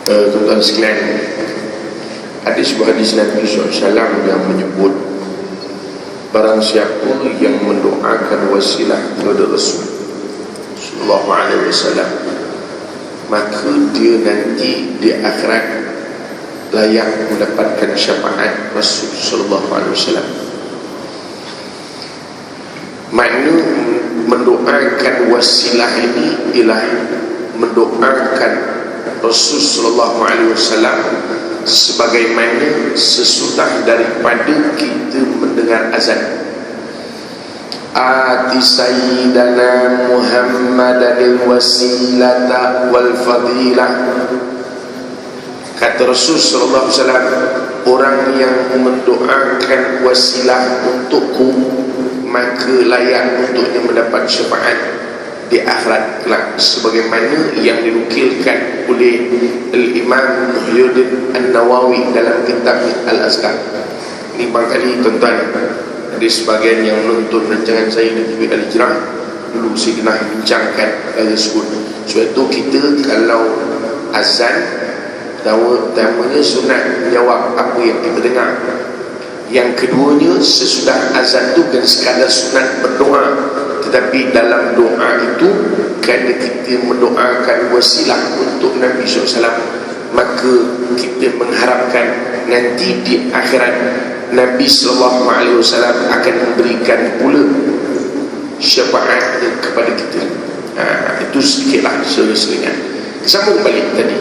Tuan-tuan sekalian, ada sebuah hadis Nabi SAW yang menyebut barang siapa yang mendoakan wasilah kepada Rasul sallallahu alaihi wasallam, maka dia nanti di akhirat layak mendapatkan syafaat Rasul sallallahu alaihi wasallam. Makna mendoakan wasilah ini ialah mendoakan Rasul sallallahu alaihi wasallam sebagaimana sesudah daripada kita mendengar azan. Ati sayyidana Muhammadan wasilata wal fadilah. Kata Rasul sallallahu alaihi wasallam, orang yang mendoakan wasilah untukku maka layak untuknya mendapat syafaat di akhirat kelak, sebagaimana yang dinukilkan oleh Al-Imam Muhyiddin An-Nawawi dalam kitab Al-Azkar. Ini barangkali tuan-tuan ada sebagian yang menonton rancangan saya di TV Al-Hijrah, dulu saya pernah bincangkan hal tersebut. Sebab itu kita kalau azan pertamanya sunat menjawab apa yang kita dengar. Yang keduanya sesudah azan itu kan sekadar sunat berdoa, tetapi dalam doa itu kerana kita mendoakan wasilah untuk Nabi SAW, maka kita mengharapkan nanti di akhirat Nabi SAW akan memberikan pula syafaat kepada kita. Itu sedikitlah selingan. Sambung balik tadi.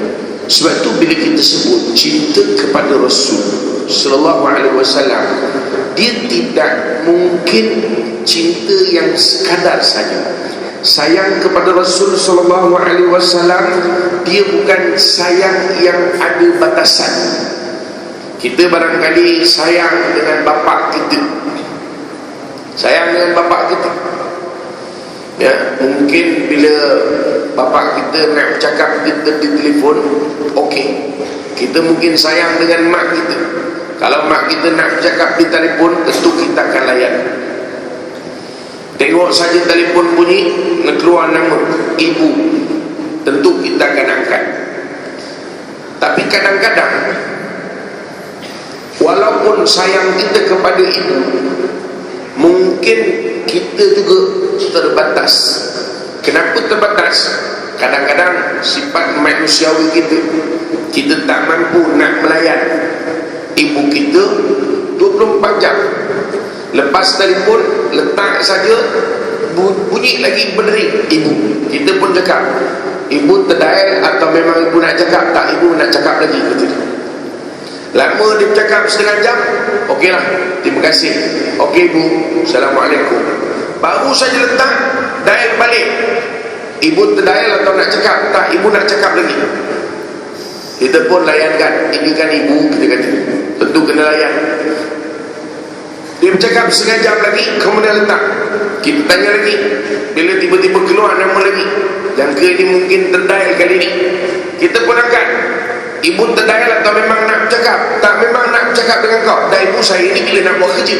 Sebab itu bila kita sebut cinta kepada Rasul sallallahu alaihi wasallam, dia tidak mungkin cinta yang sekadar saja. Sayang kepada Rasul sallallahu alaihi wasallam, dia bukan sayang yang ada batasan. Kita barangkali sayang dengan bapa kita, sayang dengan bapa kita, ya, mungkin bila bapa kita nak bercakap kita di telefon, okey, kita mungkin sayang dengan mak kita. Kalau mak kita nak bercakap di telefon, tentu kita akan layan. Tengok saja telefon bunyi, nak keluar nama ibu, tentu kita akan angkat. Tapi kadang-kadang walaupun sayang kita kepada ibu, mungkin kita juga terbatas. Kenapa terbatas? Kadang-kadang sifat manusiawi kita tak mampu nak melayan ibu kita 24 jam. Lepas telefon, letak saja, bunyi lagi berdering ibu. Kita pun cakap, ibu terdial atau memang ibu nak cakap? Tak, ibu nak cakap lagi. Lama dia bercakap setengah jam, okeylah, terima kasih, okey ibu, Assalamualaikum. Baru saja letak, dial balik, ibu terdial atau nak cakap? Tak, ibu nak cakap lagi. Kita pun layankan, ini kan ibu, kita kata, tentu kena layan. Dia bercakap setengah jam lagi, kemudian letak, kita tanya lagi. Bila tiba-tiba keluar nama lagi, jangka ini mungkin terdial kali ini, kita pun angkat. Ibu terdial atau memang nak bercakap? Tak, memang nak bercakap dengan kau. Dan ibu saya ini bila nak buat kerja,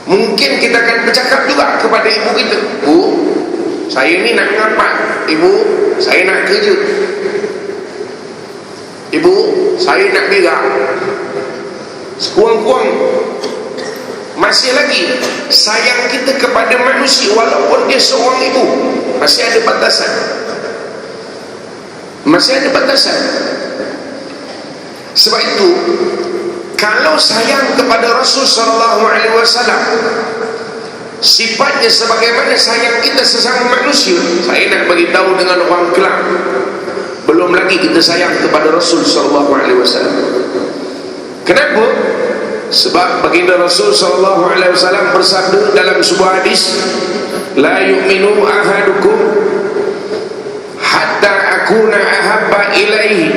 mungkin kita akan bercakap juga kepada ibu kita, bu, saya ni nak mengapak, ibu, saya nak kerja, ibu, saya nak berak. Sekurang-kurang masih lagi sayang kita kepada manusia, walaupun dia seorang ibu, masih ada batasan. Masih ada batasan. Sebab itu, kalau sayang kepada Rasul sallallahu alaihi wasallam, sifatnya sebagaimana sayang kita sesama manusia. Saya nak bagi tahu dengan orang Kelang, belum lagi kita sayang kepada Rasul sallallahu alaihi wasallam. Kenapa? Sebab baginda Rasul sallallahu alaihi wasallam bersabda dalam sebuah hadis, la yu'minu ahadukum hatta akuna ahabba ilaihi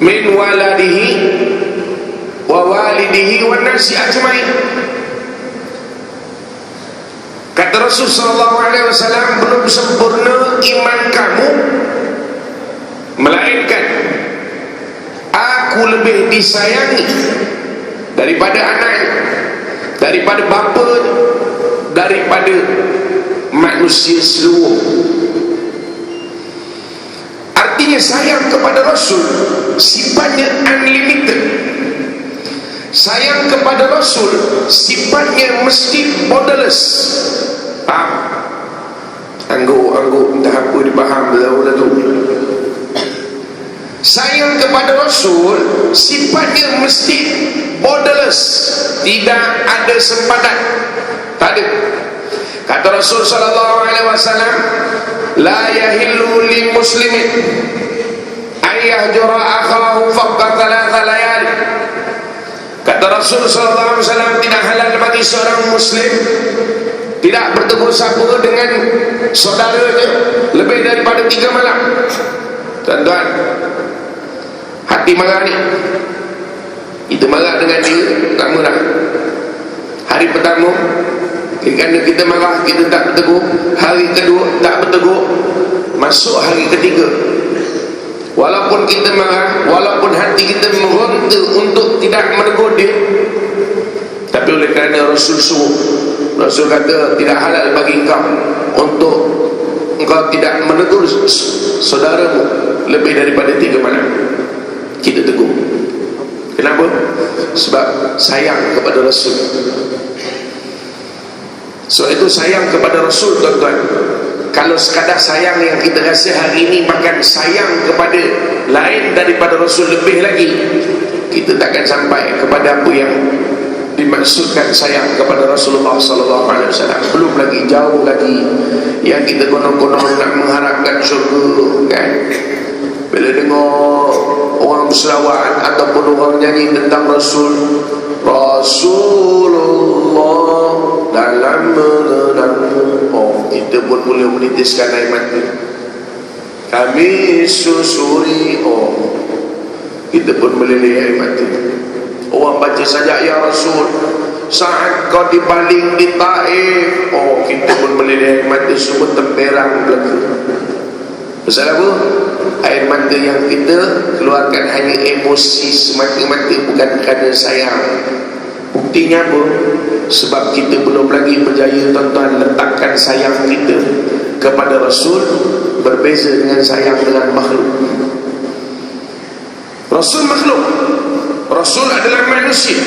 min waladihi wa walidihi wa nasi ajmain. Kata Rasul sallallahu alaihi wasallam, belum sempurna iman kamu melainkan aku lebih disayangi daripada anaknya, daripada bapanya, daripada manusia seluruh. Artinya sayang kepada Rasul sifatnya unlimited. Sayang kepada Rasul sifatnya mesti borderless. Faham? Angguk entah apa dipaham dah tu. Sayang kepada Rasul sifatnya mesti borderless, tidak ada sempadan. Tak ada. Kata Rasul sallallahu alaihi wasallam, la yahillu lil muslimin ayyahjura akhahu fawqa thalatha layali. Kata Rasul sallallahu alaihi wasallam, tidak halal bagi seorang muslim tidak bertegur sapa dengan saudaranya lebih daripada 3 malam. Tuan-tuan, hati marah ni, kita marah dengan dia lama dah. Hari pertama kerana kita marah, kita tak bertegur. Hari kedua tak bertegur. Masuk hari ketiga, walaupun kita marah, walaupun hati kita meronta untuk tidak menegur dia, tapi oleh kerana Rasul suruh, Rasul kata tidak halal bagi engkau untuk engkau tidak menegur saudaramu lebih daripada 3 malam. Kita tegur. Kenapa? Sebab sayang kepada Rasul. Sebab itu sayang kepada Rasul, tuan-tuan. Kalau sekadar sayang yang kita rasa hari ini, bahkan sayang kepada lain daripada Rasul lebih lagi, kita takkan sampai kepada apa yang dimaksudkan sayang kepada Rasulullah sallallahu alaihi wasallam. Belum lagi, jauh lagi yang kita konon-konon nak mengharapkan syurga, kan? Bila dengar orang berselawat ataupun orang nyanyi tentang Rasul, Rasulullah dalam mengenangmu, oh, kita pun boleh menitiskan air mata. Kami susuri, oh, kita pun meleleh air mata. Orang baca saja ya Rasul saat kau dibaling di Taif, oh, kita pun meleleh air mata, semua temperang belaka. Pasal apa? Air mata yang kita keluarkan hanya emosi semata-mata, bukan kerana sayang. Buktinya apa? Sebab kita belum lagi berjaya, tuan-tuan, letakkan sayang kita kepada Rasul berbeza dengan sayang dengan makhluk. Rasul makhluk, Rasul adalah manusia,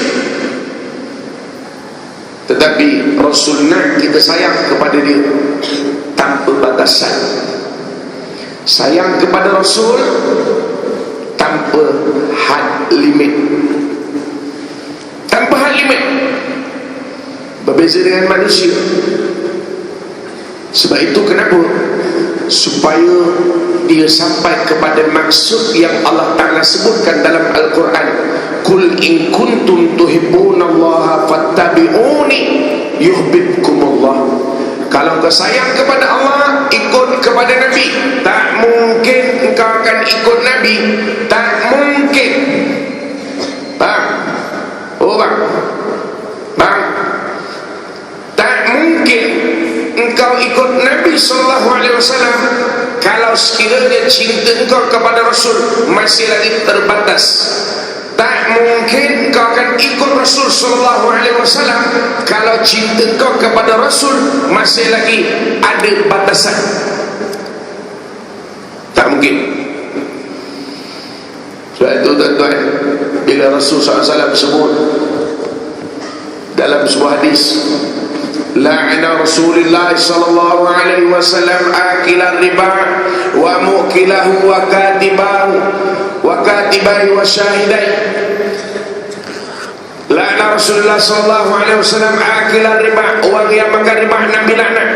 tetapi Rasul nak kita sayang kepada dia tanpa batasan. Sayang kepada Rasul tanpa had limit. Tanpa had limit. Berbeza dengan manusia. Sebab itu kenapa? Supaya dia sampai kepada maksud yang Allah Ta'ala sebutkan dalam Al-Quran. Kul in kuntum tuhibbunallaha fattabi'uni yuhibbukumullah. Kalau kau sayang kepada Allah, ikut kepada Nabi. Tak mungkin engkau akan ikut Nabi. Tak mungkin. Bang, oh bang, bang, tak mungkin engkau ikut Nabi SAW kalau sekiranya cinta engkau kepada Rasul masih lagi terbatas. Tak mungkin kau akan ikut Rasul SAW kalau cinta kau kepada Rasul masih lagi ada batasan. Tak mungkin. Sebab itu, tuan-tuan, bila Rasul SAW sebut dalam sebuah hadis, la'ana Rasulullah sallallahu alaihi wasallam akilan riba wa mukilahu wa katibahu wa syahidai. La'ana Rasulullah sallallahu alaihi wasallam akilan riba, orang yang makan riba Nabi laknat.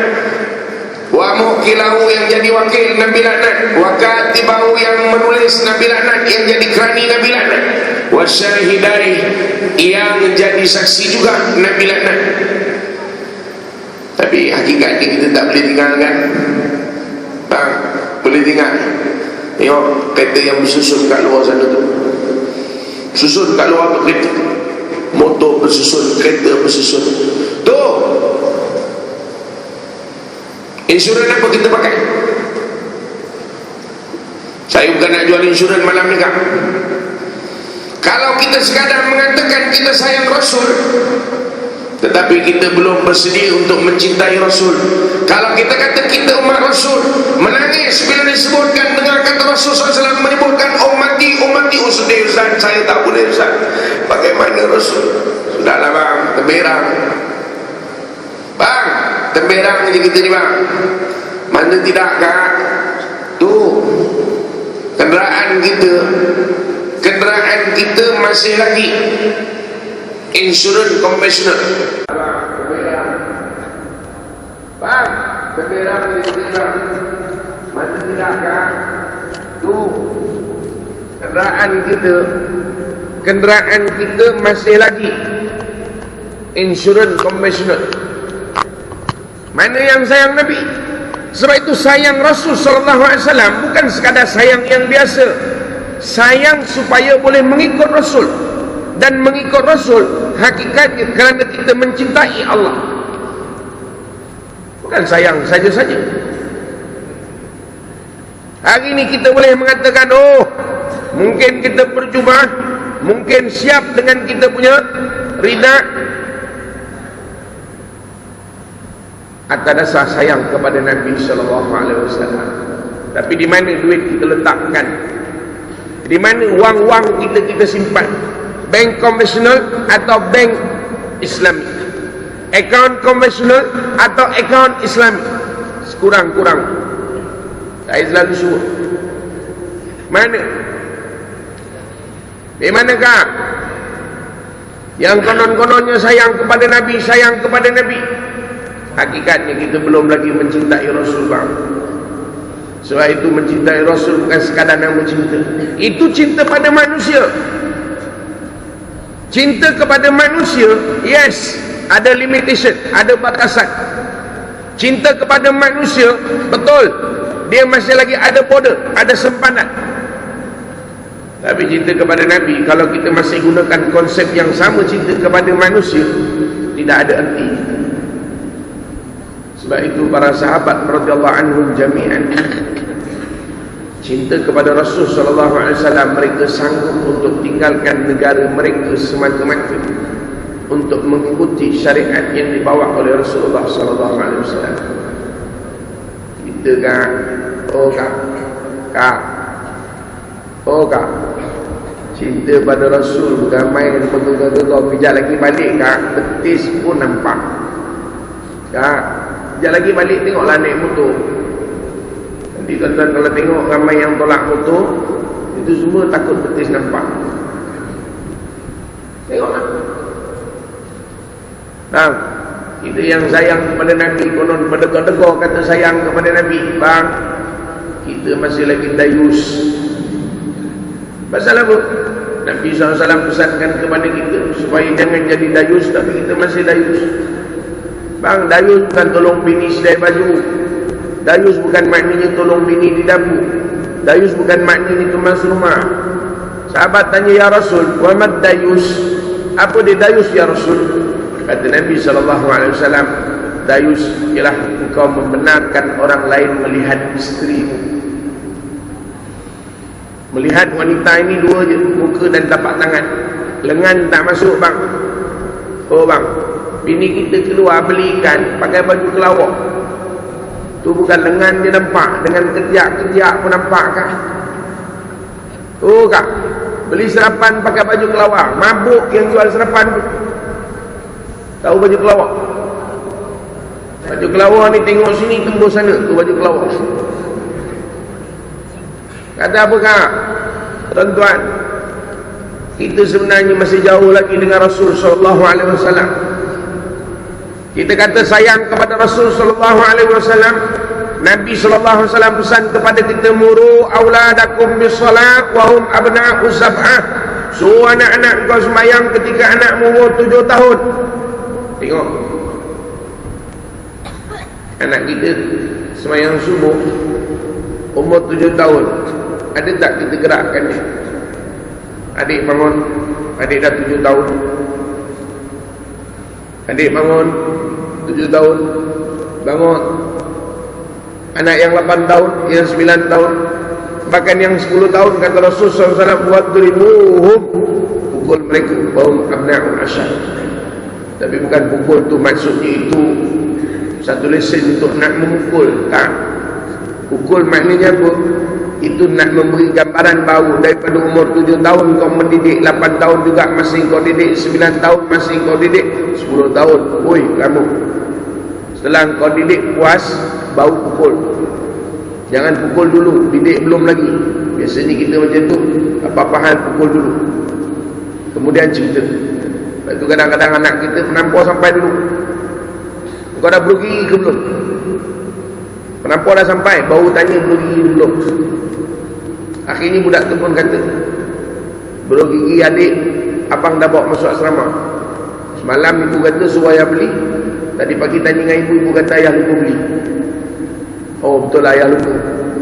Wa mukilahu, yang jadi wakil Nabi laknat. Wa katibahu, yang menulis Nabi laknat, yang jadi kerani Nabi laknat. Wa syahidai, yang jadi saksi juga Nabi laknat. Tapi hakikatnya kita tak boleh tinggalkan. Tak boleh tinggal. Tengok kereta yang bersusun kat luar sana tu. Susun kat luar tu kereta. Motor bersusun, kereta bersusun. Tu insurans apa kita pakai? Saya bukan nak jual insurans malam ni, kan? Kalau kita sekadar mengatakan kita sayang Rasul, tetapi kita belum bersedia untuk mencintai Rasul. Kalau kita kata kita umat Rasul, menangis bila disebutkan dengar kata Rasul SAW menyebutkan ummati, ummati, sedih Ustaz, saya tak boleh Ustaz. Bagaimana Rasul? Sudahlah bang, temberang bang, temberang je kita ni bang. Mana tidak kak? Tu kenderaan kita masih lagi insurans konvensional. Bang, temberang je kita ni bang. Mana tidak kak? Tu kenderaan kita masih lagi insurans konvensional. Mana yang sayang Nabi? Sebab itu sayang Rasul SAW bukan sekadar sayang yang biasa. Sayang supaya boleh mengikut Rasul. Dan mengikut Rasul hakikatnya kerana kita mencintai Allah. Bukan sayang saja-saja. Hari ini kita boleh mengatakan, oh, mungkin kita percuma, mungkin siap dengan kita punya rida atas dasar sayang kepada Nabi SAW. Tapi di mana duit kita letakkan? Di mana wang-wang kita simpan? Bank konvensional atau bank Islamik? Akaun konvensional atau akaun Islamik? Kurang-kurang. Saya selalu suruh. Mana? Di manakah yang konon-kononnya sayang kepada Nabi, sayang kepada Nabi? Hakikatnya kita belum lagi mencintai Rasul bang. Sebab itu mencintai Rasul bukan sekadar nama cinta. Itu cinta pada manusia. Cinta kepada manusia, yes, ada limitation, ada batasan. Cinta kepada manusia, betul, dia masih lagi ada border, ada sempadan. Tapi cinta kepada Nabi, kalau kita masih gunakan konsep yang sama cinta kepada manusia, tidak ada arti. Sebab itu para sahabat radhiyallahu anhum jami'an cinta kepada Rasul sallallahu alaihi wasallam, mereka sanggup untuk tinggalkan negara mereka semata-mata untuk mengikuti syariat yang dibawa oleh Rasulullah sallallahu alaihi wasallam. Kita kan, cinta pada Rasul bukan main betul-betul kejap lagi balik betis pun nampak. Sekejap lagi balik tengoklah naik motor. Nanti tuan-tuan kalau tengok ramai yang tolak motor, itu semua takut betis nampak. Tengoklah. Kita yang sayang kepada Nabi, konon berdekor-dekor kata sayang kepada Nabi, bang, kita masih lagi dayus. Pasal apa? Nabi SAW pesankan kepada kita supaya jangan jadi dayus, tapi kita masih dayus. Bang, dayus bukan tolong bini sedai baju. Dayus bukan maknanya tolong bini di dapur. Dayus bukan maknanya kemas rumah. Sahabat tanya, ya Rasul, wa mad dayus? Apa dia dayus ya Rasul? Kata Nabi SAW, dayus ialah engkau membenarkan orang lain melihat isterimu. Melihat wanita ini dua je, muka dan tapak tangan. Lengan tak masuk bang. Oh bang, bini kita keluar beli ikan pakai baju kelawar, tu bukan lengan dia nampak, dengan ketiak-ketiak pun nampak kah? Oh kak, beli serapan pakai baju kelawar, mabuk yang jual serapan tu. Tahu baju kelawar? Baju kelawar ni tengok sini tembus sana, tu baju kelawar. Kata apa kak? Tuan-tuan, kita sebenarnya masih jauh lagi dengan Rasul sallallahu alaihi wasallam. Kita kata sayang kepada Rasul sallallahu alaihi wasallam. Nabi sallallahu alaihi wasallam pesan kepada kita, muru auladakum bis-salat wa hum abna'u sab'ah. Suruh anak-anak kau sembahyang ketika anakmu umur 7 tahun. Tengok. Anak kita sembahyang subuh umur 7 tahun. Ada tak kita gerakkan dia? Adik bangun, adik dah 7 tahun. Adik bangun 7 tahun, bangun. Anak yang 8 tahun, yang 9 tahun, bahkan yang 10 tahun, kata Rasulullah SAW, buat dirimuhum, pukul mereka, baum abna'un asyar. Tapi bukan pukul tu maksudnya itu satu lesen untuk nak memukul, tak. Pukul maknanya apa? Itu nak memberi gambaran baru. Daripada umur 7 tahun kau mendidik, 8 tahun juga masih kau didik, 9 tahun masih kau didik, 10 tahun, oi kamu, setelah kau didik puas, baru pukul. Jangan pukul dulu, didik belum lagi. Biasanya kita macam tu, apa-apa hal pukul dulu, kemudian cerita. Lepas tu kadang-kadang anak kita penampor sampai dulu. Kau dah belum gigi ke belum? Penampor dah sampai, baru tanya belum gigi belum. Akhirnya budak tu pun kata, belum gigi adik, abang dah bawa masuk asrama. Semalam ibu kata suruh ayah beli, tadi pagi tanya dengan ibu, ibu kata ayah lupa beli. Oh betul lah ayah lupa.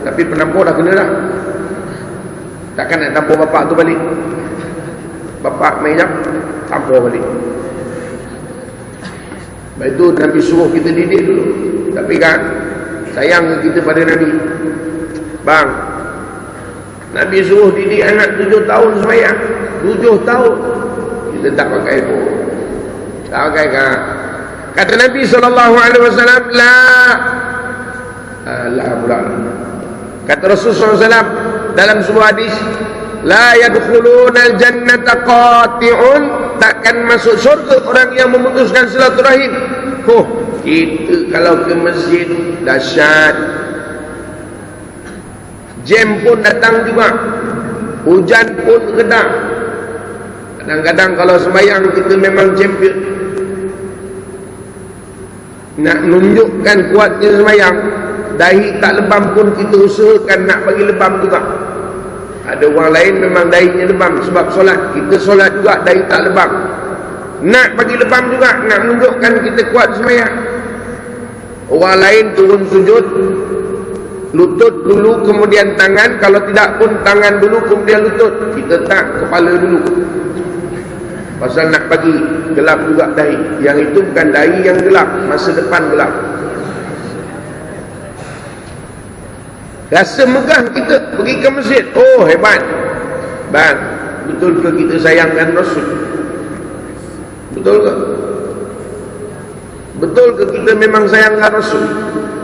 Tapi penampor dah kena dah. Takkan nak tampor bapak tu balik. Bapak main jam, tampor balik. Lepas itu Nabi suruh kita didik dulu. Tapi kan sayang kita pada Nabi. Bang, Nabi suruh didik anak 7 tahun sembahyang. 7 tahun kita tak pakai pun. Tak pakai kan. Kata Nabi SAW, la pula. Kata Rasulullah SAW dalam sebuah hadis, la yadkhulunal jannata qati'un, takkan masuk syurga orang yang memutuskan silaturahim. Kita kalau ke masjid dahsyat, jam pun datang juga, hujan pun kena. Kadang-kadang kalau sembahyang kita memang champion, nak menunjukkan kuatnya sembahyang, dahi tak lebam pun kita usahakan nak bagi lebam juga. Ada orang lain memang dahinya lebam sebab solat, kita solat juga dahi tak lebam, nak bagi lebam juga, nak menunjukkan kita kuat sembahyang. Orang lain turun sujud, lutut dulu kemudian tangan, kalau tidak pun tangan dulu kemudian lutut. Kita tak, kepala dulu, pasal nak bagi gelap juga dahi. Yang itu bukan dahi yang gelap, masa depan gelap. Rasa megah kita pergi ke masjid, oh hebat. Bang, betul ke kita sayangkan Rasul? Betul ke? Betul ke kita memang sayangkan Rasul?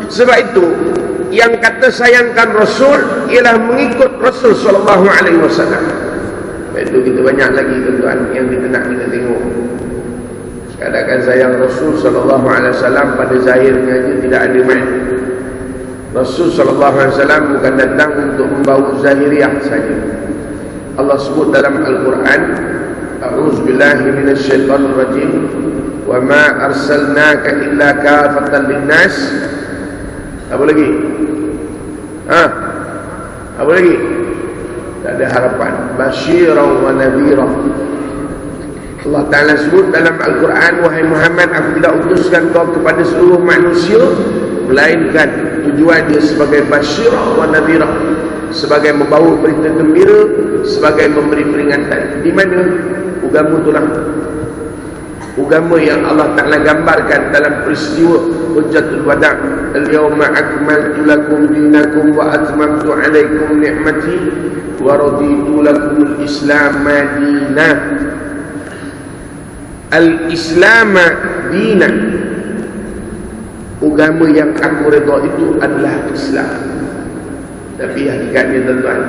Sebab itu yang kata sayangkan Rasul ialah mengikut Rasul SAW. Itu kita banyak lagi tuan-tuan yang kita nak kita tengok. Sekadar sayang Rasul SAW pada zahirnya aja tidak ada main. Rasul SAW bukan datang untuk membawa zahiriah saja. Allah sebut dalam Al-Quran, a'udzubillahi minasyaitonir rajim, wa ma arsalnaka illa kafatan linnas. Apa lagi? Apa lagi? Tak ada harapan. Basyiran wa nadhira. Allah Ta'ala sebut dalam Al-Quran, wahai Muhammad, aku tidak utuskan kau kepada seluruh manusia, melainkan tujuan dia sebagai basyiran wa nadhira, sebagai membawa berita gembira, sebagai memberi peringatan. Di mana agama itulah agama yang Allah Ta'ala gambarkan dalam peristiwa Hujjatul Wada'. Al-yawma akmaltu lakum dinakum wa atmamtu alaikum ni'mati wa raditu lakum al-islam madinah. Al-islam dina, agama yang aku redha itu adalah Islam. Tapi hakikatnya tuan-tuan,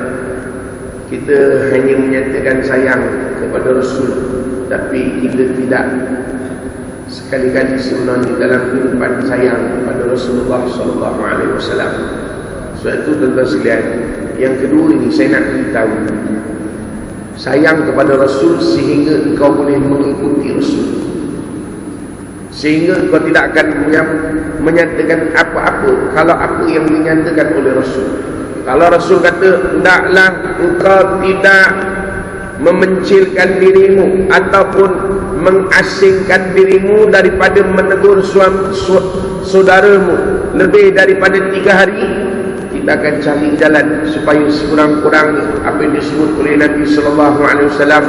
kita hanya menyatakan sayang kepada Rasul, tapi kita tidak sekali-kali sebenarnya dalam kehidupan sayang kepada Rasulullah SAW. Sebab itu tuan-tuan sekalian, yang kedua ini saya nak beritahu, sayang kepada Rasul sehingga engkau boleh mengikuti Rasul, sehingga engkau tidak akan menyatakan apa-apa kalau apa yang dinyatakan oleh Rasul. Kalau Rasul kata, hendaklah engkau tidak memencilkan dirimu ataupun mengasingkan dirimu daripada menegur saudaramu lebih daripada 3 hari, kita akan cari jalan supaya sekurang-kurangnya apa yang disebut oleh Nabi SAW,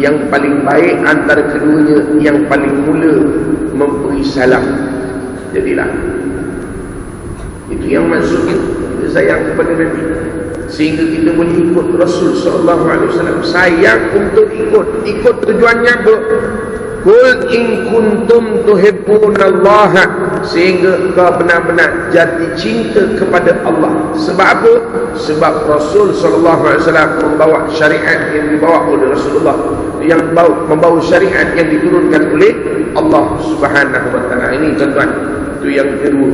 yang paling baik antara keduanya, yang paling mula memberi salam. Jadilah itu yang maksudnya kita sayang kepada Nabi, sehingga kita boleh ikut Rasul SAW. Sayang untuk ikut tujuannya apa? Qul in kuntum tuhibbunallaha, sehingga kau benar-benar jatuh cinta kepada Allah. Sebab apa? Sebab Rasul sallallahu alaihi wasallam membawa syariat yang dibawa oleh Rasulullah, yang membawa syariat yang diturunkan oleh Allah Subhanahu wa taala. Ini tuan-tuan, itu yang kedua.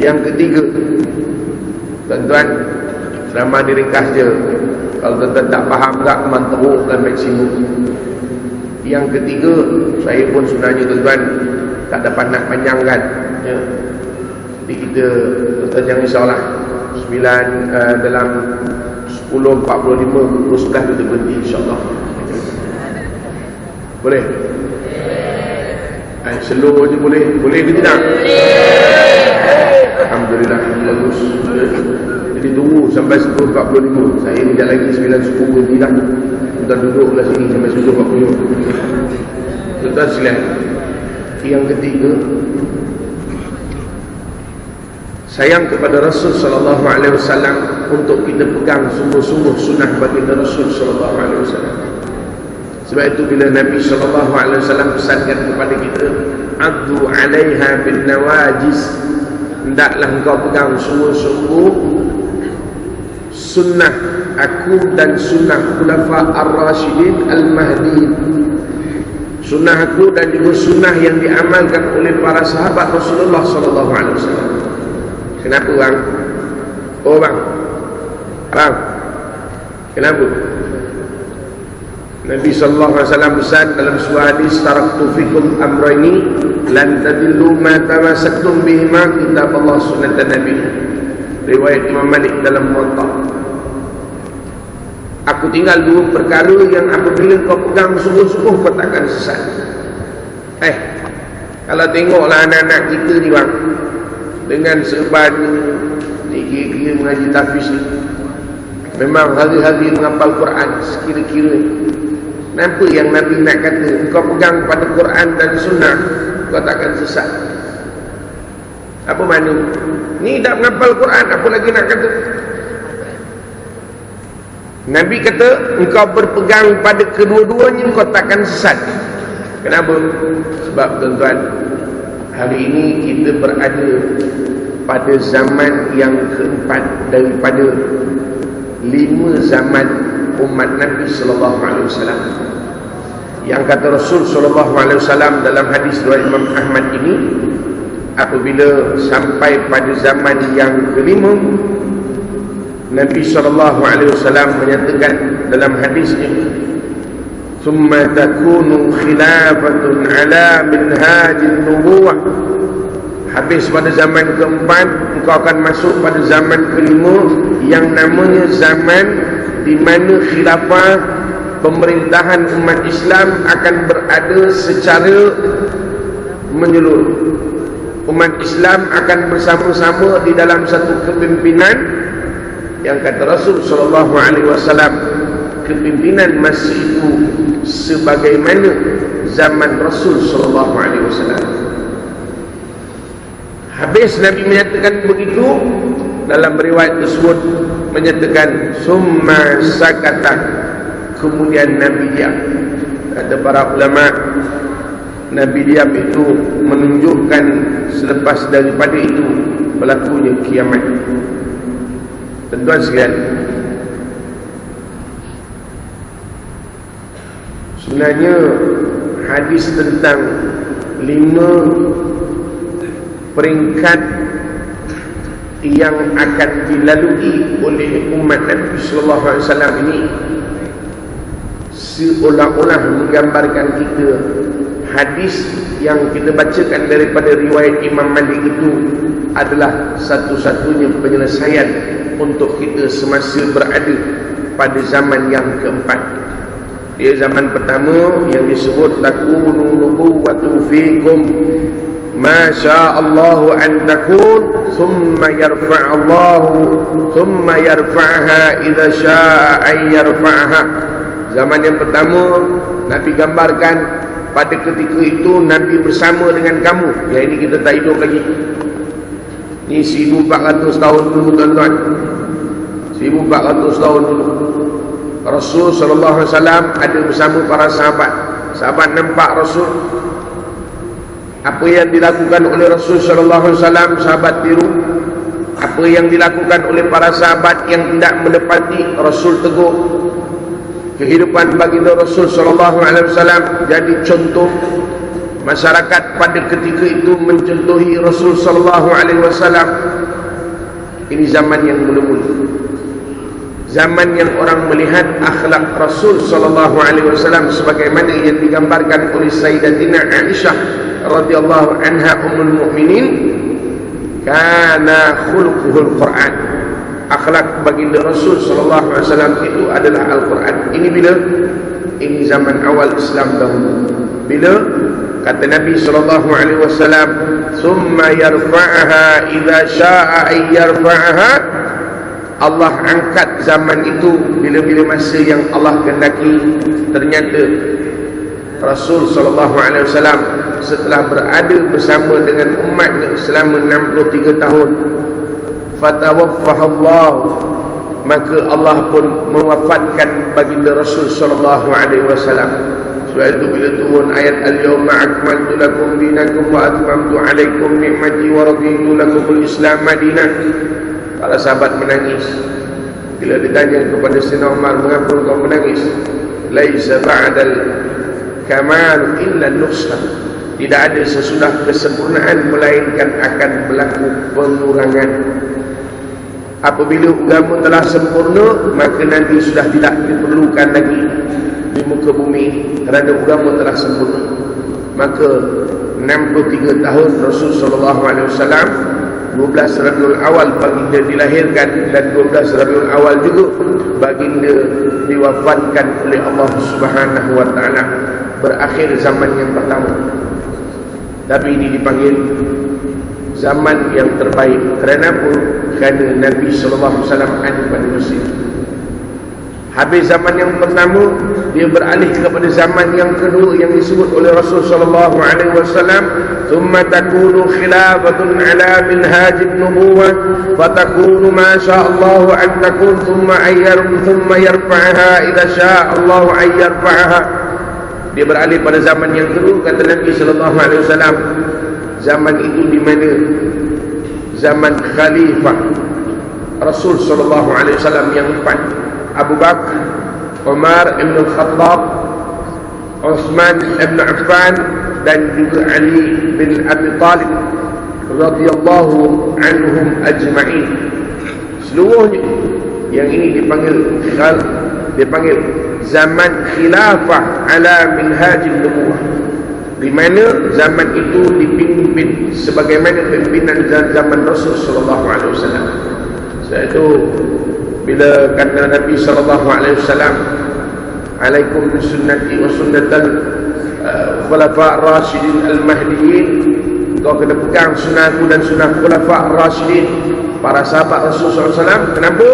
Yang ketiga, tuan-tuan, selama diringkas je. Kalau tuan-tuan tak faham tak, terukkan maksimum. Yang ketiga, saya pun sebenarnya tuan-tuan tak dapat nak panjangkan ya. Jadi kita, tuan-tuan jangan risaulah, dalam 10.45 pukul 11 kita berhenti insyaAllah. Boleh? Slow je boleh? Boleh ke tidak? Alhamdulillah, bagus. Jadi tunggu sampai 10.45. Saya kejap lagi 9.10 berhenti dah. Kita duduklah sini sampai 10.40. Tuan-tuan sekalian, yang ketiga, sayang kepada Rasul sallallahu alaihi wasallam, untuk kita pegang sungguh-sungguh sunnah baginda Rasul sallallahu alaihi wasallam. Sebab itu bila Nabi sallallahu alaihi wasallam pesankan kepada kita, addu 'alaiha bin nawajis, hendaklah engkau pegang sungguh-sungguh sunnah aku dan sunnah khulafa ar-rasyidin al-mahdiin, sunnah aku dan juga sunnah yang diamalkan oleh para sahabat Rasulullah sallallahu alaihi wasallam. Kenapa bang? Oh bang, kenapa? Nabi sallallahu alaihi wasallam pesan dalam sebuah hadis, taraktu fikum amrayni lan tadillu ma tamassaktum bihima kitab Allah sunnat Nabi. Riwayat Imam Malik dalam Muwatta. Aku tinggal dua perkara yang apabila kau pegang sungguh-sungguh kau takkan sesat. Kalau tengoklah anak-anak kita ni bang, dengan serban kira-kira mengaji tahfiz ni, memang hari-hari menghafal Quran sekira-kira. Nampak yang Nabi nak kata, kau pegang pada Quran dan sunnah, kau takkan sesat. Apa makna? Ni dah menghafal Quran, apa lagi nak kata? Nabi kata, engkau berpegang pada kedua-duanya, kau takkan sesat. Kenapa? Sebab tuan-tuan, hari ini kita berada pada zaman yang keempat daripada 5 zaman umat Nabi sallallahu alaihi wasallam. Yang kata Rasul sallallahu alaihi wasallam dalam hadis riwayat Imam Ahmad ini, apabila sampai pada zaman yang kelima, Nabi sallallahu alaihi wasallam menyatakan dalam hadisnya, "Tsumma takunu khilafatun ala minhajin nubuwah." Habis pada zaman keempat, engkau akan masuk pada zaman kelima, yang namanya zaman di mana khilafah pemerintahan umat Islam akan berada secara menyeluruh. Umat Islam akan bersama-sama di dalam satu kepimpinan, yang kata Rasul sallallahu alaihi wasallam, kepimpinan masa itu sebagaimana zaman Rasul sallallahu alaihi wasallam. Habis Nabi menyatakan begitu, dalam riwayat tersebut menyatakan summa sakata, kemudian Nabi diam. Kata para ulama, Nabi diam itu menunjukkan selepas daripada itu berlakunya kiamat. Tuan-tuan sekalian, sebenarnya hadis tentang 5 peringkat yang akan dilalui oleh umat Nabi sallallahu alaihi wasallam ini seolah-olah menggambarkan kita hadis yang kita bacakan daripada riwayat Imam Malik itu adalah satu-satunya penyelesaian untuk kita semasa berada pada zaman yang keempat. Dia zaman pertama yang disebut takunu nubuwwatu fikum ma sya'allahu an takun thumma yarfa'allahu thumma yarfa'ha idza sya'a an yarfa'ha. Zaman yang pertama Nabi gambarkan pada ketika itu Nabi bersama dengan kamu. Yang ini kita tak hidup lagi. Ini 1400 tahun dulu tuan-tuan. 1400 tahun dulu Rasul sallallahu alaihi wasallam ada bersama para sahabat. Sahabat nampak Rasul, apa yang dilakukan oleh Rasul sallallahu alaihi wasallam, sahabat tiru. Apa yang dilakukan oleh para sahabat yang tidak menepati, Rasul tegur. Kehidupan baginda Rasul sallallahu alaihi wasallam jadi contoh. Masyarakat pada ketika itu mencontohi Rasul sallallahu alaihi wasallam. Ini zaman yang mula-mula, zaman yang orang melihat akhlak Rasul sallallahu alaihi wasallam sebagaimana yang digambarkan oleh Sayyidatina Aisyah radhiyallahu anha ummul mukminin. Kana khuluquhul Quran. Akhlak baginda Rasul sallallahu alaihi wasallam itu adalah Al-Quran. Ini bila? Ini zaman awal Islam dahulu. Bila? Kata Nabi sallallahu alaihi wasallam, "Tsumma yarfa'aha idza syaa'a ay yarfa'aha." Allah angkat zaman itu bila-bila masa yang Allah kehendaki. Ternyata Rasul sallallahu alaihi wasallam setelah berada bersama dengan umatnya selama 63 tahun, fatawaffahallah, maka Allah pun mewafatkan baginda Rasul sallallahu alaihi wasallam. Sebab itu bila turun ayat al-yawma akmaltu lakum dinakum wa atmamtu alaikum ni'mati wa raditu lakumul Islam madinah, para sahabat menangis. Bila ditanya kepada Sayyidina Umar, mengapa kau menangis? Laisa ba'dal kamal illa nuqsan. Tidak ada sesudah kesempurnaan melainkan akan berlaku pengurangan. Apabila agama telah sempurna, maka nanti sudah tidak diperlukan lagi di muka bumi kerana agama telah sempurna. Maka 63 tahun Rasul sallallahu alaihi wasallam, 12 Rabiul Awal baginda dilahirkan dan 12 Rabiul Awal juga baginda diwafatkan oleh Allah Subhanahu wa taala. Berakhir zaman yang pertama. Tapi ini dipanggil zaman yang terbaik. Kerana apa? Kerana Nabi sallallahu alaihi wasallam ada pada masa itu. Habis zaman yang pertama, dia beralih kepada zaman yang kedua yang disebut oleh Rasul sallallahu alaihi wasallam, "Tsumma takunu khilafatun ala minhajin nubuwah, fa takunu ma syaa Allah an takun thumma yarfa'aha idza syaa Allah an yarfa'aha." Dia beralih pada zaman yang kedua, kata Nabi sallallahu alaihi wasallam. Zaman itu di mana? Zaman khalifah Rasul sallallahu alaihi wasallam yang empat. Abu Bakar, Umar ibn Khattab, Uthman ibn Affan dan juga Ali bin Abi Talib radhiyallahu anhum ajma'in. Seluruhnya yang ini dipanggil zaman khilafah ala minhajin nubuwah, di mana zaman itu dipimpin sebagaimana pimpinan zaman Rasul sallallahu alaihi wasallam. Sebab itu bila kata Nabi sallallahu alaihi wasallam, "Alaikum bisunnati wa sunnatal khulafa' ar-rasyidin al-mahdiyyin." Kau kena pegang sunnahku dan sunnah khulafa' ar-rasyidin, para sahabat Rasul sallallahu alaihi wasallam. Kenapa?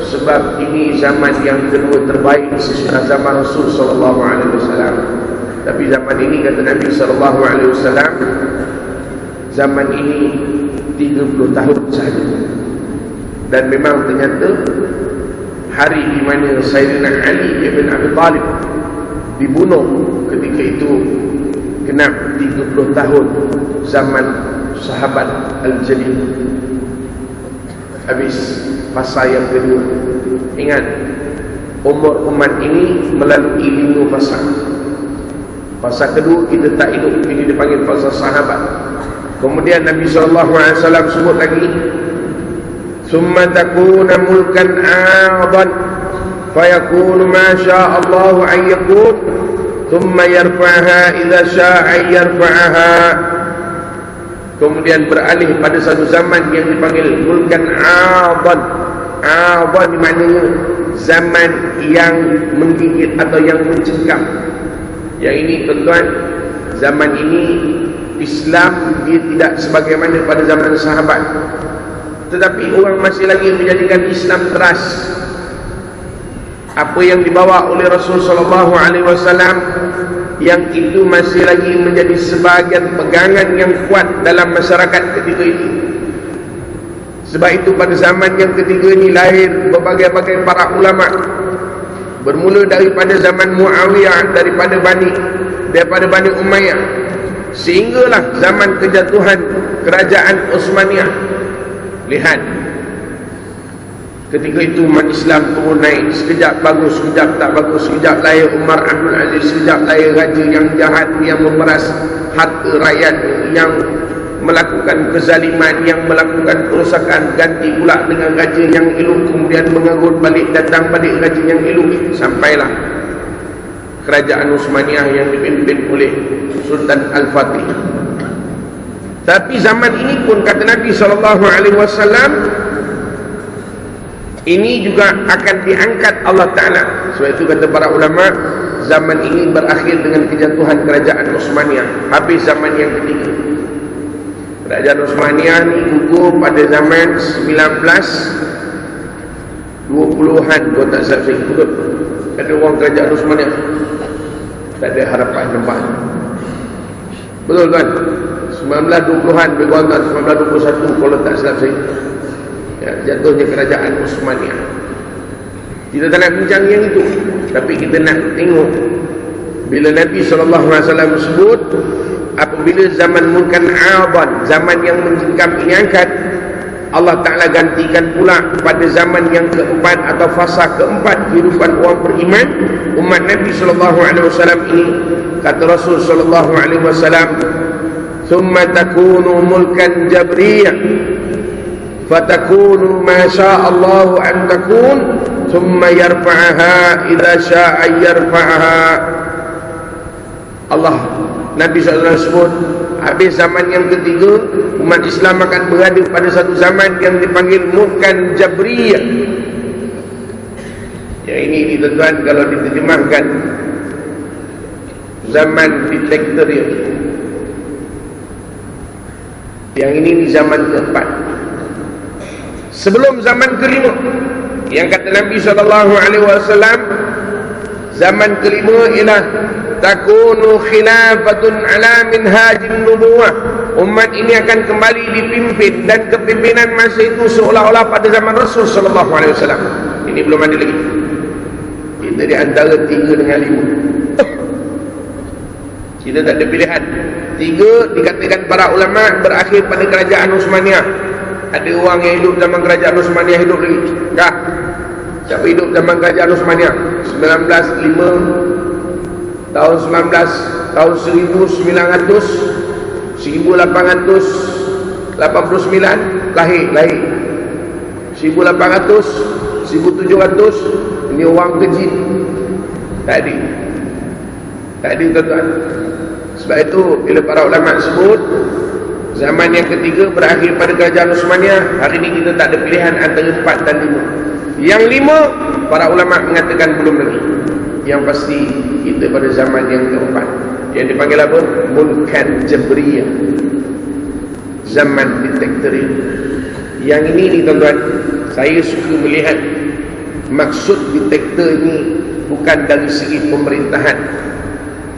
Sebab ini zaman yang kedua terbaik sesudah zaman Rasul sallallahu alaihi wasallam. Tapi zaman ini, kata Nabi sallallahu alaihi wasallam, zaman ini 30 tahun sahaja. Dan memang ternyata hari di mana Sayyidina Ali bin Abi Talib dibunuh ketika itu genap 30 tahun zaman sahabat Al-Jalil. Habis fasa yang kedua. Ingat, umur umat ini melalui 5 fasa. Fasa kedua kita tak hidup, ini dipanggil fasa sahabat. Kemudian Nabi SAW sebut lagi, "Summa takuna mulkan a'adhan fayakunu ma syaa Allah an yakun, thumma yarfa'aha idza syaa'a yarfa'aha." Kemudian beralih pada satu zaman yang dipanggil mulkan a'adhan. A'adhan maknanya zaman yang menggigit atau yang mencengkam. Yang ini tuan-tuan, zaman ini Islam dia tidak sebagaimana pada zaman sahabat, tetapi orang masih lagi menjadikan Islam keras. Apa yang dibawa oleh Rasul sallallahu alaihi wasallam, yang itu masih lagi menjadi sebahagian pegangan yang kuat dalam masyarakat ketika itu. Sebab itu pada zaman yang ketiga ini lahir berbagai-bagai para ulama bermula daripada zaman Muawiyah, daripada Bani Umayyah, sehinggalah zaman kejatuhan kerajaan Utsmaniyah. Lihat, ketika itu umat Islam turun naik, sekejap bagus, sekejap tak bagus, sekejap lahir Umar Abdul Aziz, sekejap lahir raja yang jahat, yang memeras harta rakyat, yang melakukan kezaliman, yang melakukan kerosakan, ganti pula dengan raja yang elok, kemudian mengarut balik, datang balik raja yang elok, sampailah kerajaan Utsmaniyah yang dipimpin oleh Sultan Al-Fatih. Tapi zaman ini pun kata Nabi SAW, ini juga akan diangkat Allah Ta'ala. Sebab itu kata para ulama, zaman ini berakhir dengan kejatuhan kerajaan Utsmaniyah, habis zaman yang ketiga. Kerajaan Utsmaniyah ni gugur pada zaman 1920-an, kalau tak salah saya ikut. Ada orang kerajaan Utsmaniyah tak ada harapan nampak. Betul kan? 1920-an, lebih kurang 1921 kalau tak salah saya. Ya, jatuhnya kerajaan Utsmaniyah. Kita tak nak bincang yang itu, tapi kita nak tengok bila Nabi SAW sebut apabila zaman Mulkan Adan, zaman yang menjengkam ini angkat, Allah Ta'ala gantikan pula pada zaman yang keempat atau fasa keempat kehidupan orang beriman, umat Nabi SAW ini. Kata Rasul SAW, "Thumma takunu mulkan jabriyah, fatakunu ma sya'allahu an takun, thumma yarfa'aha idza sya'a yarfa'aha." Allah, Nabi SAW sebut, habis zaman yang ketiga, umat Islam akan berada pada satu zaman yang dipanggil Mulkan Jabriyah. Yang ini tuan-tuan, kalau diterjemahkan zaman diktatorial. Yang ini zaman keempat. Sebelum zaman kelima, yang kata Nabi SAW, zaman kelima ialah takunu khilafatun ala minhajin nubuwah. Umat ini akan kembali dipimpin, dan kepimpinan masa itu seolah-olah pada zaman Rasul SAW. Ini belum ada lagi. Kita di antara 3 dengan 5. Kita tak ada pilihan. 3 dikatakan para ulama berakhir pada kerajaan Utsmaniyah. Ada orang yang hidup zaman kerajaan Utsmaniyah hidup lagi? Tak. Siapa hidup zaman kerajaan Utsmaniyah? 1905, tahun 1900, 1889 lahir 1800, 1700, ini orang kecil. Tak ada tuan-tuan. Sebab itu bila para ulama sebut zaman yang ketiga berakhir pada kerajaan Utsmaniyah, hari ini kita tak ada pilihan antara 4 dan 5. Yang 5 para ulama mengatakan belum lagi. Yang pasti kita pada zaman yang keempat, yang dipanggil apa? Mulkan Jabriyah, zaman diktatorial. Yang ini ni tuan-tuan, saya suka melihat maksud diktator ini bukan dari segi pemerintahan,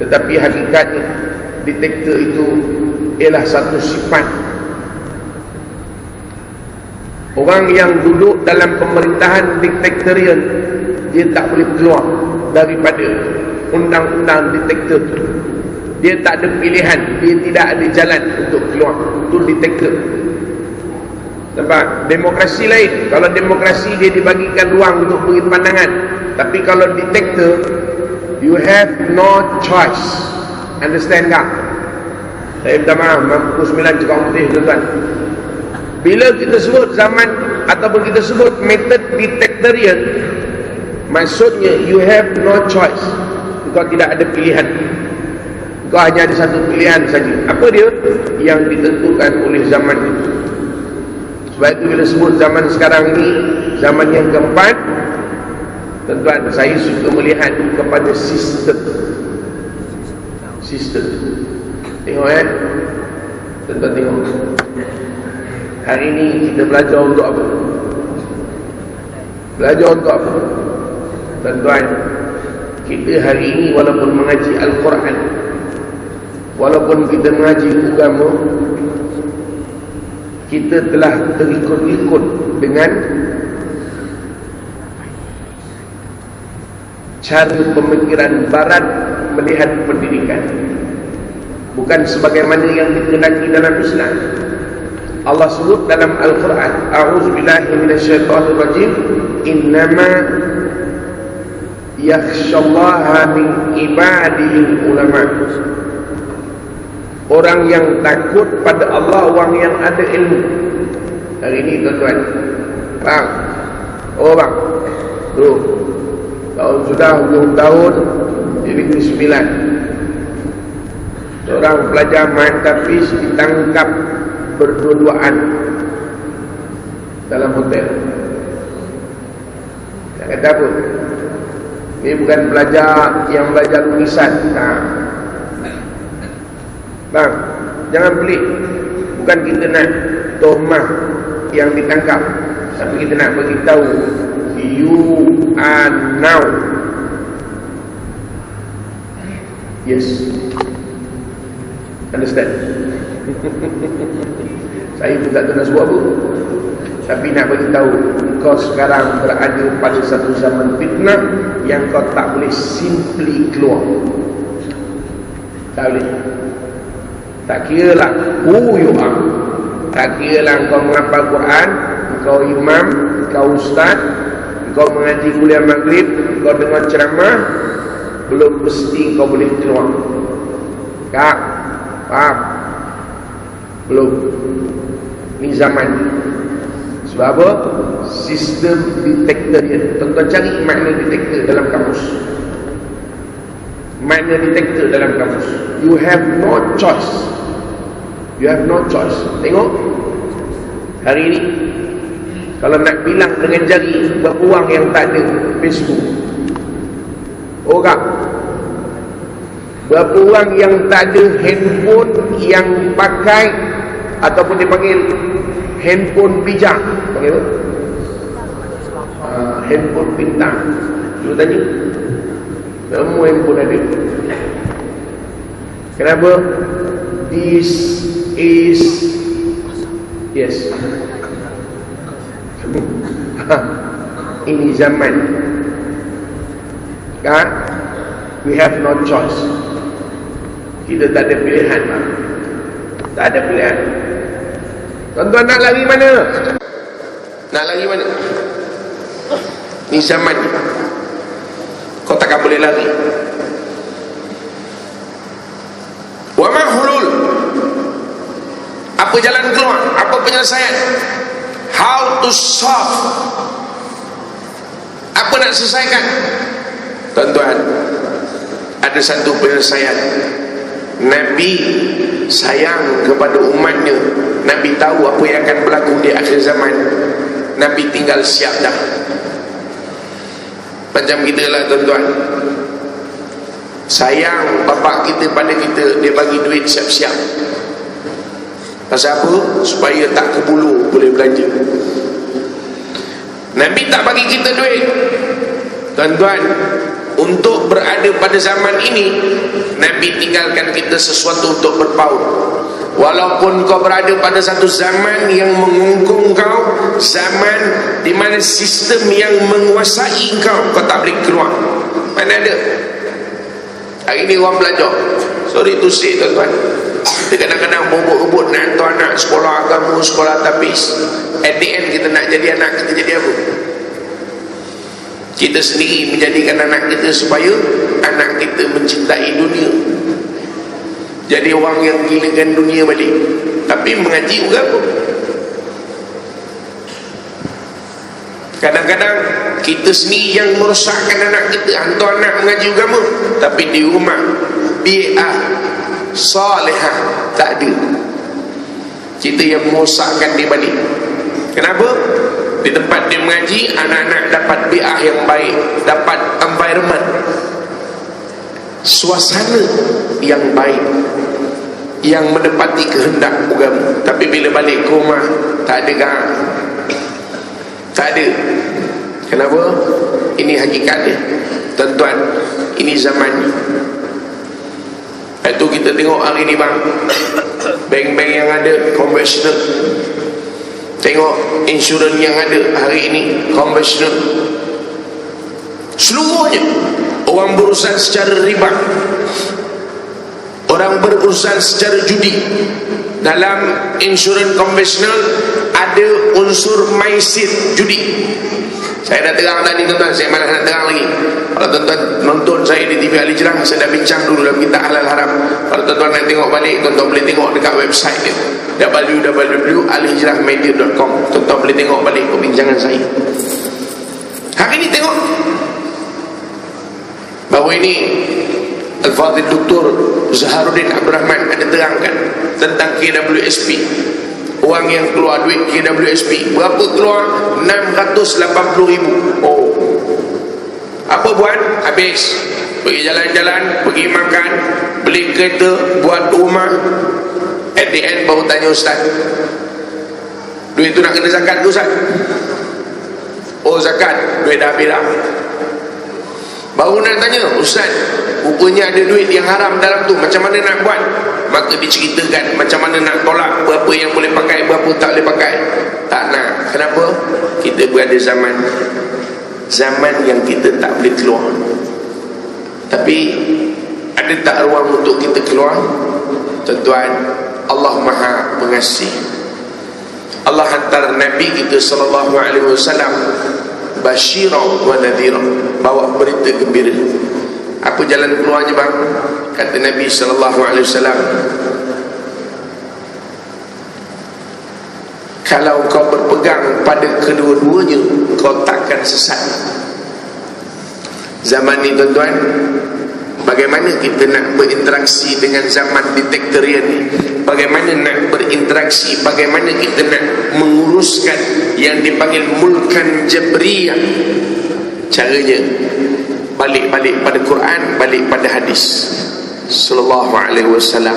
tetapi hakikatnya diktator itu ialah satu sifat. Orang yang duduk dalam pemerintahan diktatorial, dia tak boleh keluar daripada undang-undang diktator. Dia tak ada pilihan, dia tidak ada jalan untuk keluar. Itu diktator. Sebab demokrasi lain. Kalau demokrasi dia dibagikan ruang untuk beri pandangan, tapi kalau diktator, you have no choice. Understand tak? Saya minta maaf, pukul 9 cakap putih tuan-tuan. Bila kita sebut zaman ataupun kita sebut metode diktatorial, maksudnya you have no choice. Kau tidak ada pilihan. Kau hanya ada satu pilihan saja. Apa dia? Yang ditentukan oleh zaman itu. Sebab itu bila sebut zaman sekarang ini, zaman yang keempat, tuan-tuan, saya suka melihat kepada sistem. Tengok tuan-tuan tengok. Hari ini kita belajar untuk apa? Belajar untuk apa? Tuan-tuan, kita hari ini walaupun mengaji Al-Quran, walaupun kita mengaji agama, kita telah terikut-ikut dengan cara pemikiran barat melihat pendidikan, bukan sebagaimana yang dikehendaki dalam Islam. Allah sebut dalam Al-Quran, a'udzubillahi minasyaitonirrajim, innama yakhsyallaha min ibadihil ulama. Orang yang takut pada Allah, orang yang ada ilmu. Hari ini tuan-tuan, bang, oh bang, tu tahun sudah hujung tahun, jadi ke-9, seorang pelajar main tapis ditangkap berdua-duaan dalam hotel. Nak kata apa? Ini bukan pelajar yang belajar lukisan. Bang, jangan pelik. Bukan kita nak tuhmah yang ditangkap, tapi kita nak beritahu you are now. Yes, understand? Saya pun tak tahu nak sebut apa, tapi nak beritahu kau sekarang berada pada satu zaman fitnah yang kau tak boleh simply keluar. Tak boleh. Tak kira lah who you are. Tak kira lah kau menghafal Quran, kau imam, kau ustaz, kau mengaji kuliah maghrib, kau dengar ceramah, belum mesti kau boleh keluar. Tak? Faham? Belum. Ini zaman. Sebab apa? Sistem detektor dia. Tuan-tuan cari makna detektor dalam kamus. Makna detektor dalam kamus. You have no choice. You have no choice. Tengok hari ini, kalau nak bilang dengan jari berapa orang yang tak ada Facebook. Oh kak, berapa orang yang tak ada handphone yang pakai ataupun dipanggil handphone bijak, panggil apa? Handphone pintar. Cuba tanya, semua handphone ada. Kenapa? This is, yes, ini zaman kan, we have no choice. Kita tak ada pilihan. Tak ada pilihan. Tuan-tuan nak lari mana? Nak lari mana? Ni zaman kau takkan boleh lari. Wa ma hulul, apa jalan keluar, apa penyelesaian, how to solve, apa nak selesaikan. Tuan-tuan, ada satu penyelesaian. Nabi sayang kepada umatnya. Nabi tahu apa yang akan berlaku di akhir zaman. Nabi tinggal siap dah. Macam kita lah tuan-tuan, sayang bapak kita pada kita, dia bagi duit siap-siap. Pasal apa? Supaya tak kebulu boleh belanja. Nabi tak bagi kita duit. Tuan-tuan, untuk berada pada zaman ini, Nabi tinggalkan kita sesuatu untuk berpaut. Walaupun kau berada pada satu zaman yang mengungkung kau, zaman di mana sistem yang menguasai kau tak boleh keluar. Mana ada? Hari ini orang belajar, sorry to say tuan-tuan, kita kadang-kadang bobot-bobot nak hantar anak sekolah agama, sekolah tapis. At the end kita nak jadi anak kita jadi apa? Kita sendiri menjadikan anak kita supaya anak kita mencintai dunia, jadi orang yang gilakan dunia balik, tapi mengaji juga apa? Kadang-kadang kita sendiri yang merosakkan anak kita, hantar anak mengaji agama, tapi di rumah bi'ah salihah tak ada. Kita yang merosakkan dia balik. Kenapa? Di tempat dia mengaji, anak-anak dapat bi'ah yang baik, dapat environment, suasana yang baik, yang menepati kehendak agama. Tapi bila balik ke rumah, tak ada gak, tak ada. Kenapa? Ini hakikat dia tuan-tuan, ini zamannya. Itu kita tengok hari ni bang, bank-bank yang ada konvensional, tengok insurans yang ada hari ini konvensional, seluruhnya orang berurusan secara riba, orang berurusan secara judi. Dalam insurans konvensional ada unsur maisir judi. Saya dah terang tadi tuan-tuan, saya malah nak terang lagi. Kalau tuan-tuan nonton saya di TV Ali Jerang, saya dah bincang dulu dalam kitab halal haram. Kalau tuan-tuan nak tengok balik, tuan-tuan boleh tengok dekat website dia, www.alihjerahmedia.com. Tuan-tuan boleh tengok balik perbincangan saya. Hari ni tengok bahawa ini Al-Fadhil Dr. Zaharuddin Abdul Rahman ada terangkan tentang KWSP. Orang yang keluar duit KWSP, berapa keluar? 680,000. Oh, apa buat? Habis pergi jalan-jalan, pergi makan, beli kereta, buat rumah. At the end baru tanya ustaz, duit tu nak kena zakat ke ustaz? Oh zakat, duit dah habis dah. Baru nak tanya, ustaz, rupanya ada duit yang haram dalam tu, macam mana nak buat? Maka diceritakan macam mana nak tolak, berapa yang boleh pakai, berapa tak boleh pakai. Tak nak. Kenapa? Kita berada zaman yang kita tak boleh keluar. Tapi ada tak ruang untuk kita keluar? Tuan-tuan, Allah Maha Pengasih. Allah hantar Nabi kita SAW Bashira wa nadhira, bawa berita gembira. Apa jalan keluarnya bang? Kata Nabi SAW, kalau kau berpegang pada kedua-duanya, kau takkan sesat. Zaman ni tuan-tuan, bagaimana kita nak berinteraksi dengan zaman diktatorial ni? Bagaimana nak berinteraksi, bagaimana kita nak menguruskan yang dipanggil mulkan jabriyah? Caranya balik pada Quran, balik pada hadis sallallahu alaihi wasallam.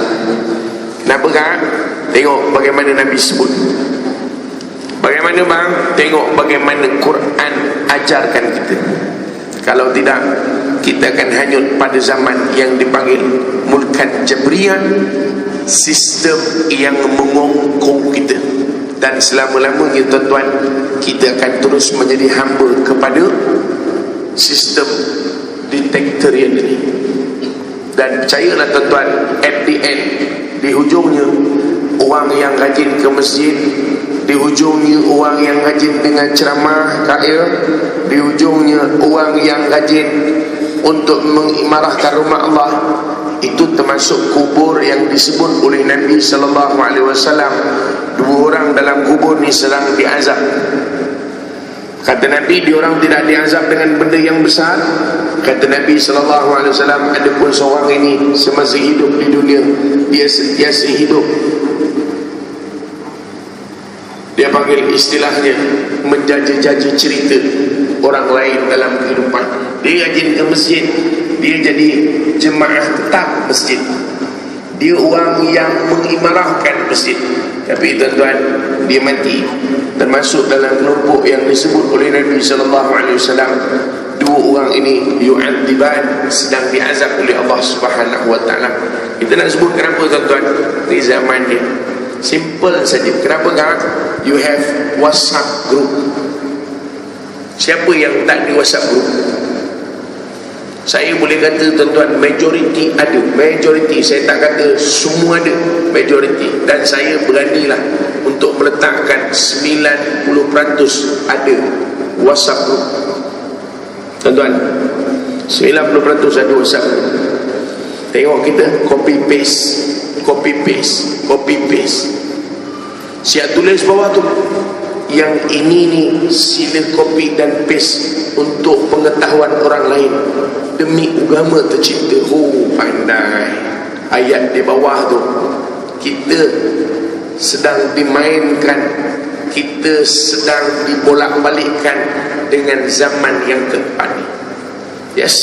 Kenapa kan? Tengok bagaimana Nabi sebut. Bagaimana bang? Tengok bagaimana Quran ajarkan kita. Kalau tidak, kita akan hanyut pada zaman yang dipanggil mulkan jabriyah, sistem yang mengongkong kita. Dan selama-lamanya tuan-tuan, kita akan terus menjadi hamba kepada sistem diktatorial ini. Dan percayalah tuan-tuan, at the end, di hujungnya orang yang rajin ke masjid, di hujungnya orang yang rajin dengan ceramah kaya, di hujungnya orang yang rajin untuk mengimarahkan rumah Allah, itu termasuk kubur yang disebut oleh Nabi SAW. Dua orang dalam kubur ni sedang diazab. Kata Nabi, diorang tidak diazab dengan benda yang besar. Kata Nabi SAW, ada pun seorang ini semasa hidup di dunia, dia sentiasa hidup, dia panggil istilahnya menjaja-jaja cerita orang lain dalam kehidupan. Dia rajin ke masjid, dia jadi jemaah tetap masjid, dia orang yang mengimarahkan masjid. Tapi tuan-tuan, dia mati, termasuk dalam kelompok yang disebut oleh Nabi SAW. Dua orang ini yu'adziban, sedang diazab oleh Allah Subhanahu wa taala. Kita nak sebut kenapa tuan-tuan? Di zaman ni simple saja. Kenapa kan? You have WhatsApp group. Siapa yang tak di WhatsApp group? Saya boleh kata tuan-tuan, majoriti ada. Majoriti, saya tak kata semua ada, majoriti. Dan saya beranilah untuk meletakkan 90% ada WhatsApp group. Tuan-tuan, 90% ada WhatsApp group. Tengok kita copy paste. Siap tulis bawah tu, yang ini ni sila copy dan paste untuk pengetahuan orang lain demi agama tercipta. Oh, pandai. Ayat di bawah tu kita sedang dimainkan, kita sedang dibolak-balikkan dengan zaman yang keempat ni. Yes,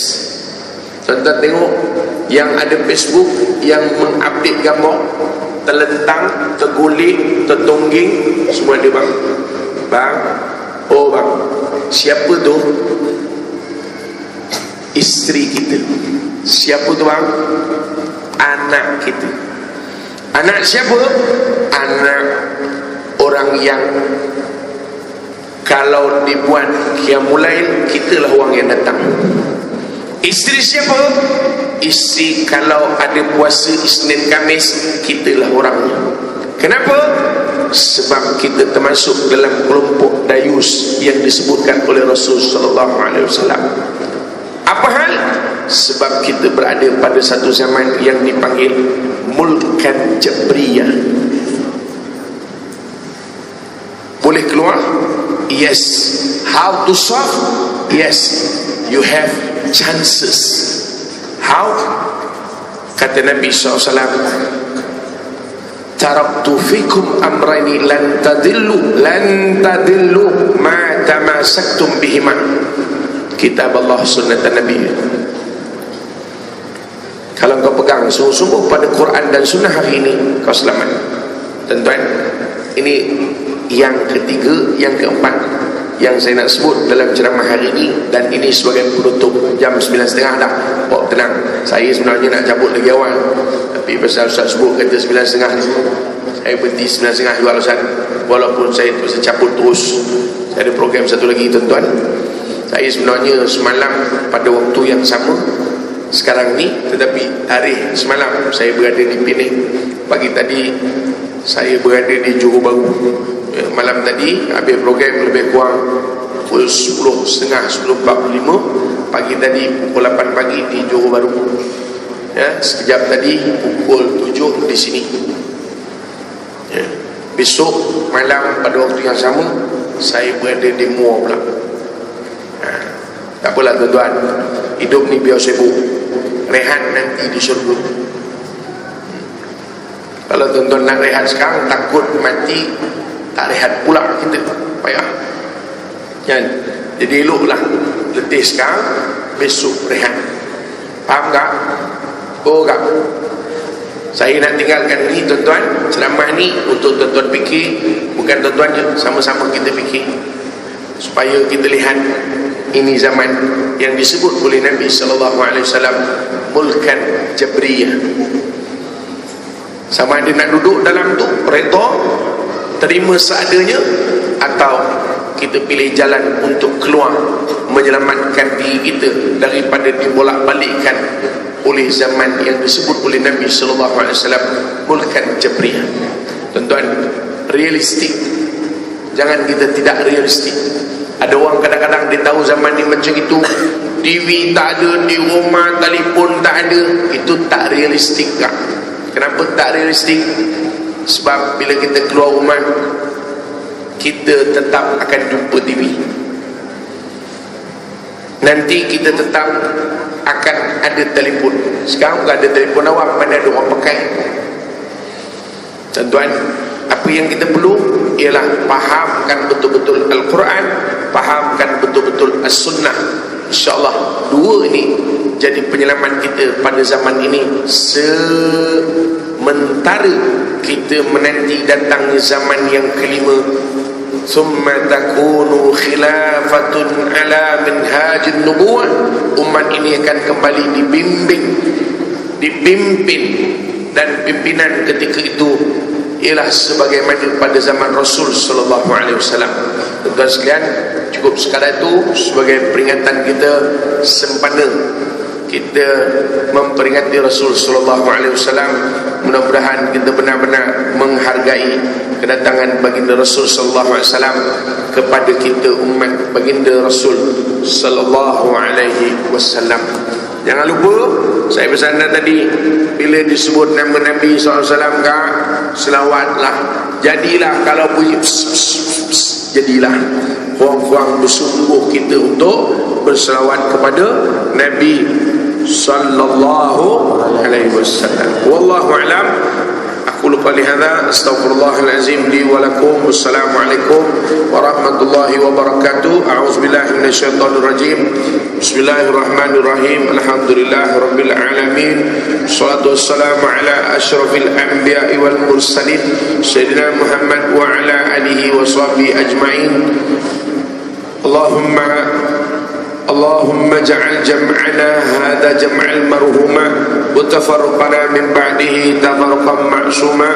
tuan-tuan tengok yang ada Facebook yang mengupdate gambar, terlentang, terguling, tertongging, semua ada bang. Oh bang, siapa tu? Isteri kita. Siapa tu bang? Anak kita. Anak siapa? Anak orang yang kalau dibuat qiyamul lail, kitalah orang yang datang. Isteri siapa? Isteri kalau ada puasa Isnin Khamis, kita lah orangnya. Kenapa? Sebab kita termasuk dalam kelompok dayus yang disebutkan oleh Rasul sallallahu alaihi wasallam. Apa hal? Sebab kita berada pada satu zaman yang dipanggil mulkan jabriyah. Boleh keluar? Yes. How to solve? Yes. You have chances. How? Kata Nabi SAW, taraktu fikum amrani lan tadillu ma tamasaktum bihima. Kitab Allah, sunnah Nabi. Kalau kau pegang sungguh-sungguh pada Quran dan sunnah hari ini, kau selamat. Tuan-tuan, ini yang ketiga, yang keempat yang saya nak sebut dalam ceramah hari ini, dan ini sebagai penutup. Jam 9.30 dah. Pok tenang, saya sebenarnya nak cabut lagi awal, tapi pasal Ustaz sebut kata 9.30 ni, saya berhenti 9.30 juga Ustaz. Walaupun saya terus cabut terus, saya ada program satu lagi tuan-tuan. Saya sebenarnya semalam pada waktu yang sama sekarang ni, tetapi hari semalam saya berada di Penang, pagi tadi saya berada di Johor Bahru. Malam tadi habis program lebih kurang pukul 10.30, 10.45. Pagi tadi pukul 8 pagi di Johor Bahru. Ya, sekejap tadi pukul 7 di sini. Ya. Besok malam pada waktu yang sama saya berada di Muar pula. Tak apalah tuan-tuan, hidup ni biar sibuk, rehat nanti di syurga. Kalau tuan-tuan nak rehat sekarang, takut mati tak rehat pula kita, payah kan? Jadi eloklah letih sekarang, besok rehat. Faham tak? Oh tak? Saya nak tinggalkan ni tuan-tuan, ceramah ni untuk tuan-tuan fikir, bukan tuan-tuan je, sama-sama kita fikir, supaya kita lihat ini zaman yang disebut oleh Nabi SAW mulkan jabriyah. Sama ada nak duduk dalam tu redha, terima seadanya, atau kita pilih jalan untuk keluar, menyelamatkan diri kita daripada dibolak-balikkan oleh zaman yang disebut oleh Nabi SAW mulkan jabriyah. Tuan-tuan, realistik, jangan kita tidak realistik. Ada orang kadang-kadang dia tahu zaman ni macam itu, TV tak ada, di rumah telefon tak ada, itu tak realistik tak? Kenapa tak realistik? Sebab bila kita keluar rumah, kita tetap akan jumpa TV. Nanti kita tetap akan ada telefon. Sekarang bukan ada telefon awam, mana ada orang pakai. Tuan-tuan, apa yang kita perlu ialah fahamkan betul-betul Al-Quran, fahamkan betul-betul As-Sunnah. InsyaAllah dua ini jadi penyelamat kita pada zaman ini, sementara kita menanti datangnya zaman yang kelima. Thumma takunu khilafatun ala minhajin nubuwah. Umat ini akan kembali dipimpin, dan pimpinan ketika itu ialah sebagaimana pada zaman Rasul sallallahu alaihi wasallam. Tuan-tuan sekalian, cukup sekadar itu sebagai peringatan kita sempena kita memperingati Rasul sallallahu alaihi wasallam. Mudah-mudahan kita benar-benar menghargai kedatangan baginda Rasul sallallahu alaihi wasallam kepada kita umat baginda Rasul sallallahu alaihi wasallam. Jangan lupa, saya pesan tadi, bila disebut nama Nabi SAW, selawatlah. Jadilah kalau bunyi jadilah kurang-kurang bersungguh kita untuk berselawat kepada Nabi sallallahu alaihi wasallam. Wallahu a'lam. Aku qali hadza, astaghfirullahal azim li wa lakum. Wassalamualaikum warahmatullahi wabarakatuh. A'udzubillahi minasyaitonir rajim. Bismillahirrahmanirrahim. Alhamdulillahirabbil alamin. Shalatu wassalamu ala asyrafil anbiya'i wal mursalin sayyidina Muhammad wa ala alihi wa sahbihi ajmain. Allahumma اللهم اجعل جمعنا هذا جمعا مرحوما وتفرقنا من بعده تفرقا معصوما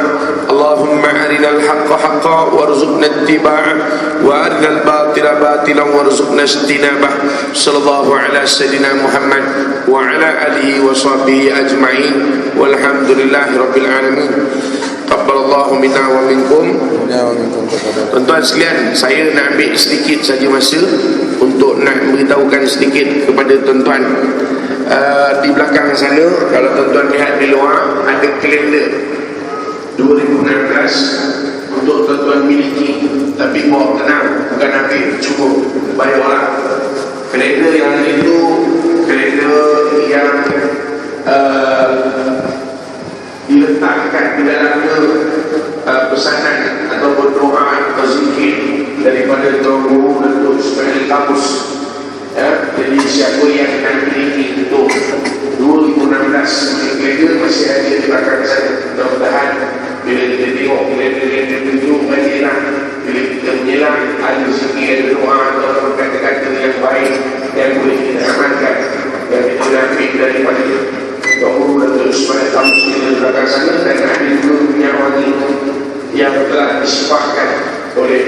اللهم أرنا الحق حقا وارزقنا اتباعه وأرنا الباطل باطلا وارزقنا اجتنابه صلى الله على سيدنا محمد وعلى آله وصحبه أجمعين والحمد لله رب العالمين. Qabbalallahu minna wa minkum. Tuan-tuan sekalian, saya nak ambil sedikit saja masa untuk nak memberitahukan sedikit kepada tuan-tuan. Di belakang sana, kalau tuan-tuan lihat di luar, ada kalender 2016 untuk tuan-tuan miliki. Tapi bawa tenang, bukan ambil, cukup bayar orang. Kalender yang itu kalender yang diletakkan di dalamnya pesanan ataupun doa atau zikir daripada Tuan Guru Datuk Ismail Kamus. Jadi siapa yang nak miliki untuk 2016 kalender masih ada di belakang sana. Mudah-mudahan bila kita tengok kalender tunjuk majalah, bila kita menyelam ada zikir, ada doa atau kata-kata yang baik yang boleh kita amalkan, yang kita ambil daripada Tuan Guru Datuk Ismail Kamus di belakang sana, dan ada juga punya wangi yang telah disifahkan oleh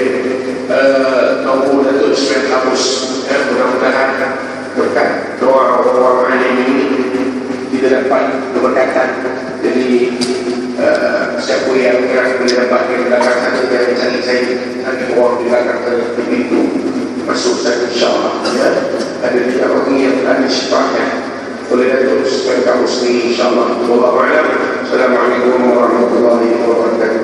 Tuan Guru Datuk Ismail Kamus. Mudah-mudahan berkat doa orang-orang alim ini kita dapat keberkatan. Jadi siapa yang boleh dapat di belakang sana dan cari saya, nanti orang di belakang sana begitu masuk sana, insyaAllah ada tiga wangi yang telah disifahkan oleh Datuk Ismail Kamus ini, insyaAllah. Wallahu a'lam. Assalamualaikum warahmatullahi wabarakatuh.